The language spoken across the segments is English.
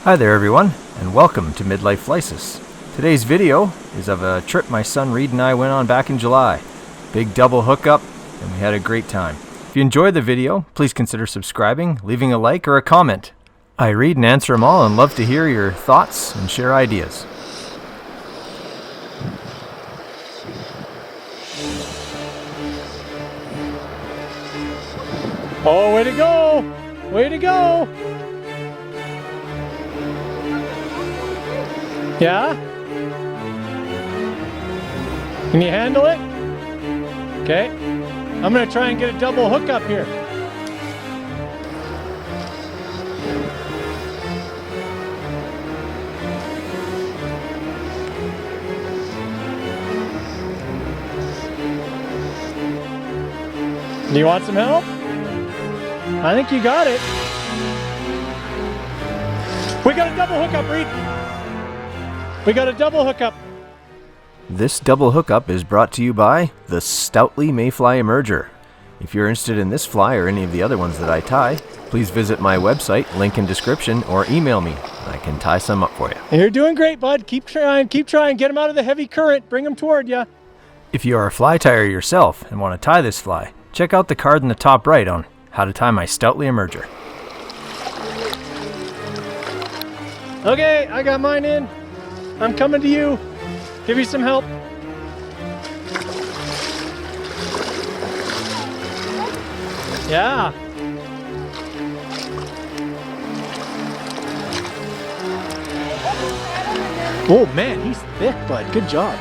Hi there everyone, and welcome to Midlife Flysis. Today's video is of a trip my son Reed and I went on back in July. Big double hookup, and we had a great time. If you enjoyed the video, please consider subscribing, leaving a like or a comment. I read and answer them all and love to hear your thoughts and share ideas. Oh, way to go! Way to go! Yeah? Can you handle it? Okay. I'm gonna try and get a double hookup here. Do you want some help? I think you got it. We got a double hookup, Reed. We got a double hookup. This double hookup is brought to you by the Stoutly Emerger. If you're interested in this fly or any of the other ones that I tie, please visit my website, link in description, or email me. I can tie some up for you. You're doing great, bud. Keep trying, get them out of the heavy current, bring them toward you. If you are a fly tyer yourself and want to tie this fly, check out the card in the top right on how to tie my Stoutly Emerger. Okay, I got mine in. I'm coming to you. Give you some help. Yeah. Oh man, he's thick, bud. Good job.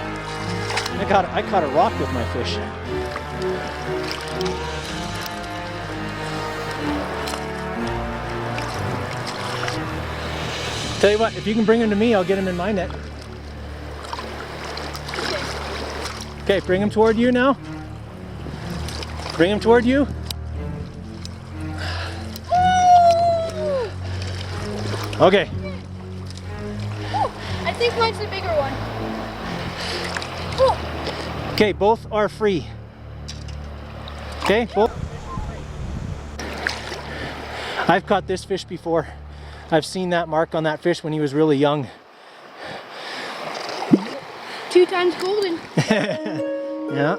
I caught a rock with my fish. Tell you what, if you can bring him to me, I'll get him in my net. Okay, bring him toward you now. Bring him toward you. Okay. I think mine's the bigger one. Okay, both are free. Okay, both. I've caught this fish before. I've seen that mark on that fish when he was really young. 2 times golden. Yeah.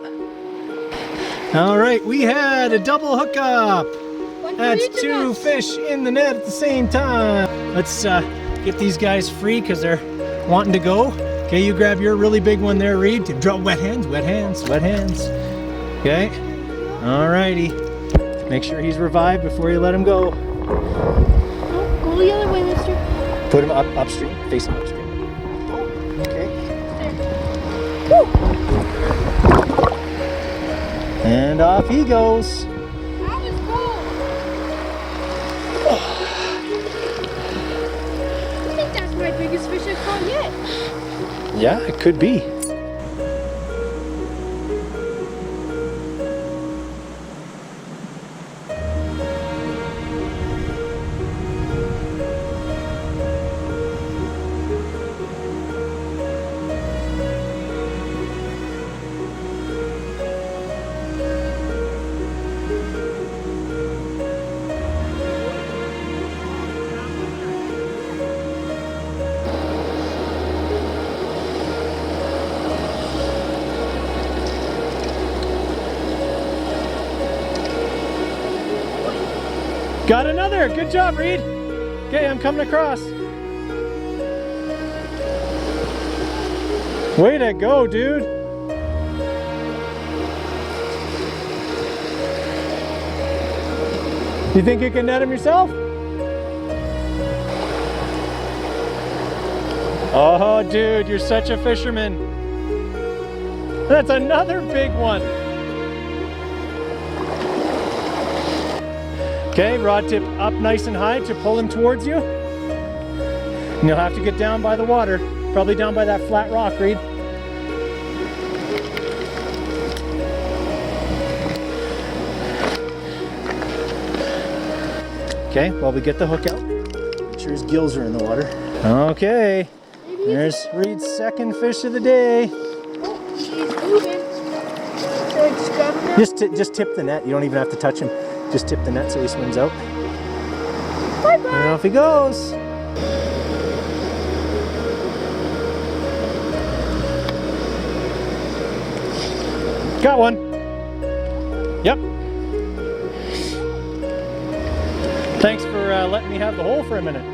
All right, we had a double hookup. That's 2 fish in the net at the same time. Let's get these guys free because they're wanting to go. Okay, you grab your really big one there, Reed. Draw wet hands, wet hands, wet hands. Okay. All righty. Make sure he's revived before you let him go. Go the other way, mister. Put him upstream, face him upstream. Okay. Woo. And off he goes. That was cool. I think that's my biggest fish I've caught yet. Yeah, it could be. Got another! Good job, Reed! Okay, I'm coming across. Way to go, dude! You think you can net him yourself? Oh, dude, you're such a fisherman. That's another big one. Okay, rod tip up nice and high to pull him towards you. And you'll have to get down by the water, probably down by that flat rock, Reed. Okay, while we get the hook out, make sure his gills are in the water. Okay, there's Reed's second fish of the day. Oh, he's moving. Just tip the net. You don't even have to touch him. Just tip the net so he swims out. Bye-bye. And off he goes. Got one. Yep. Thanks for letting me have the hole for a minute.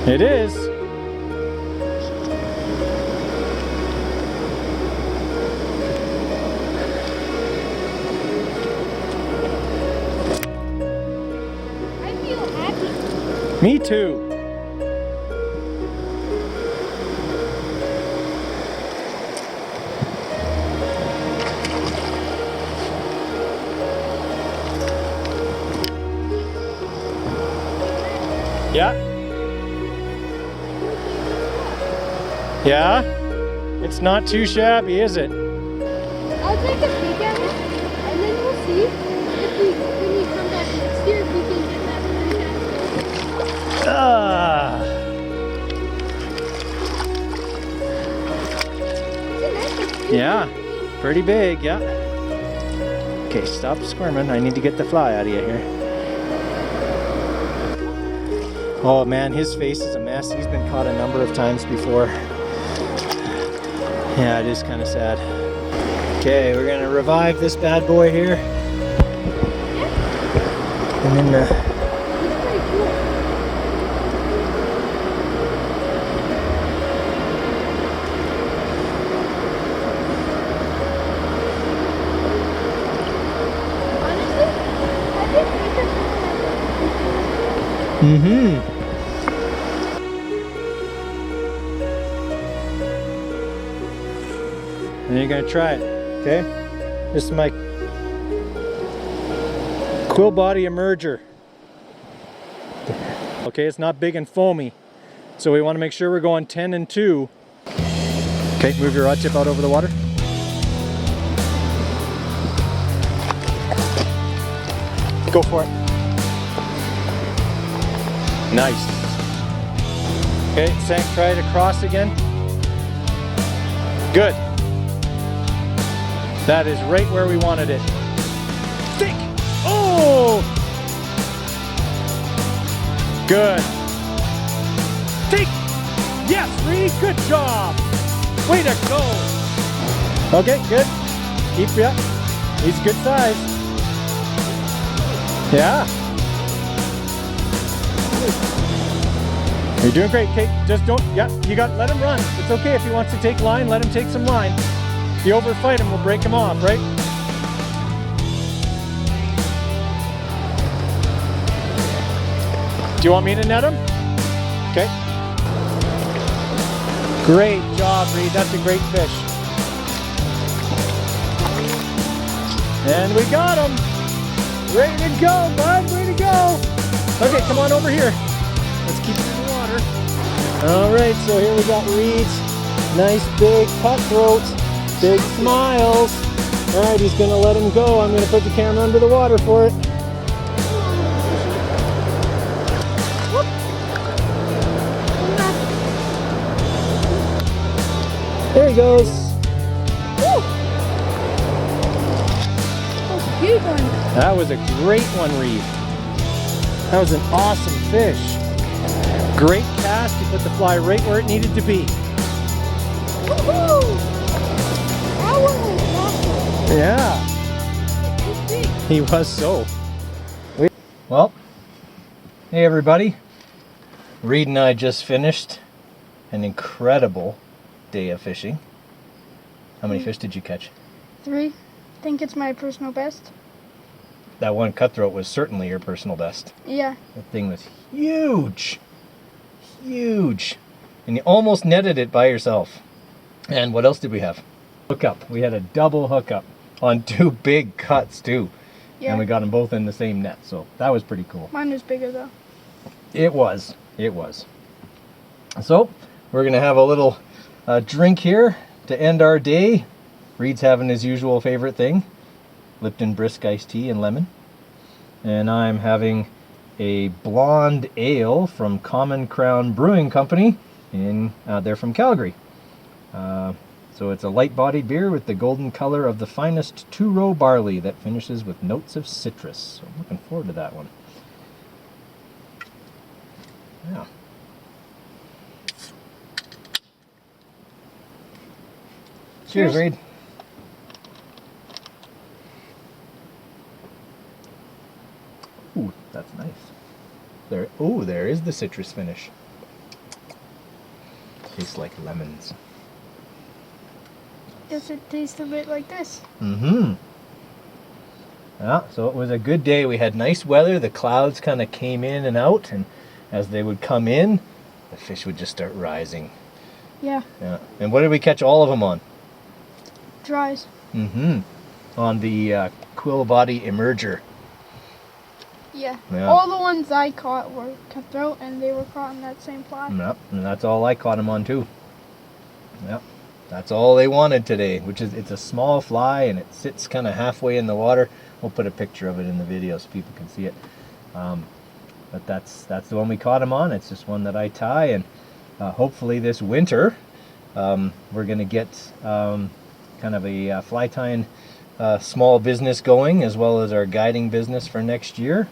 It is. I feel happy. Me too. Yeah. Yeah? It's not too shabby, is it? I'll take a peek at it, and then we'll see if when we come back next year, if we can get that Ah. Yeah, pretty big, yeah. Okay, stop squirming. I need to get the fly out of you here. Oh man, his face is a mess. He's been caught a number of times before. Yeah, it is kind of sad. Okay, we're gonna revive this bad boy here. And then He's pretty cool. Honestly, I think mm-hmm. And you're gonna try it, okay? This is my quill body emerger. Okay, it's not big and foamy, so we want to make sure we're going 10 and 2. Okay, move your rod tip out over the water. Go for it. Nice. Okay, Sank, try it across again. Good. That is right where we wanted it. Thick! Oh! Good. Thick! Yes, Reed, good job! Way to go! Okay, good. Keep you up. He's a good size. Yeah. You're doing great, Kate. Just don't, yeah, let him run. It's okay if he wants to take line, let him take some line. If you overfight him, we'll break him off, right? Do you want me to net him? Okay. Great job, Reed. That's a great fish. And we got him. Ready to go, bud. Way to go. Okay, come on over here. Let's keep him in the water. All right, so here we got Reed's nice big cutthroat. Big smiles. All right, he's gonna let him go. I'm gonna put the camera under the water for it. Whoop. There he goes. Woo. That's a big one. That was a great one, Reed. That was an awesome fish. Great cast. You put the fly right where it needed to be. Woohoo! That one was awesome. Yeah. He's big. He was so. Well, hey everybody. Reed and I just finished an incredible day of fishing. How many fish did you catch? 3. I think it's my personal best. That one cutthroat was certainly your personal best. Yeah. That thing was huge. Huge. And you almost netted it by yourself. And what else did we have? Hookup. We had a double hookup on 2 big cuts too. Yeah. And we got them both in the same net. So that was pretty cool. Mine was bigger though. It was. It was. So we're going to have a little drink here to end our day. Reed's having his usual favorite thing. Lipton brisk iced tea and lemon. And I'm having a blonde ale from Common Crown Brewing Company. They're from Calgary. So it's a light-bodied beer with the golden color of the finest 2-row barley that finishes with notes of citrus. So I'm looking forward to that one. Yeah. Cheers, Reed. Ooh, that's nice. There, ooh, there is the citrus finish. Tastes like lemons. Does it taste a bit like this? Mm-hmm. Yeah, so it was a good day. We had nice weather. The clouds kind of came in and out, and as they would come in, the fish would just start rising. Yeah. Yeah. And what did we catch all of them on? Dries. Mm-hmm. On the quill body emerger. Yeah. Yeah. All the ones I caught were cutthroat, and they were caught in that same fly. Yep, and that's all I caught them on too. Yep, that's all they wanted today, which is, it's a small fly and it sits kind of halfway in the water. We'll put a picture of it in the video so people can see it. But that's the one we caught them on. It's just one that I tie, and hopefully this winter we're going to get kind of a fly tying small business going, as well as our guiding business for next year.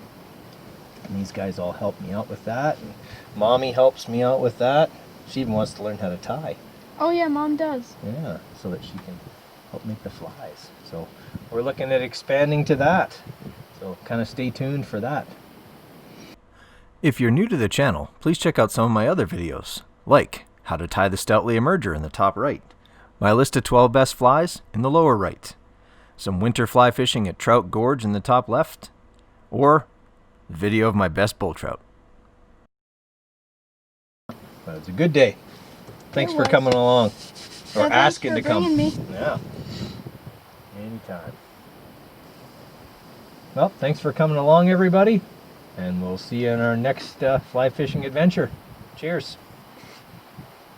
And these guys all help me out with that, and Mommy helps me out with that. She even wants to learn how to tie. Oh yeah, Mom does. Yeah, so that she can help make the flies. So we're looking at expanding to that. So kind of stay tuned for that. If you're new to the channel, please check out some of my other videos, like how to tie the Stoutly Emerger in the top right, my list of 12 best flies in the lower right, some winter fly fishing at Trout Gorge in the top left, or a video of my best bull trout. But it's a good day. Thanks It for was. coming along, or Yeah, thanks asking for to come. bringing me. Yeah, anytime. Well, thanks for coming along, everybody, and we'll see you in our next fly fishing adventure. Cheers.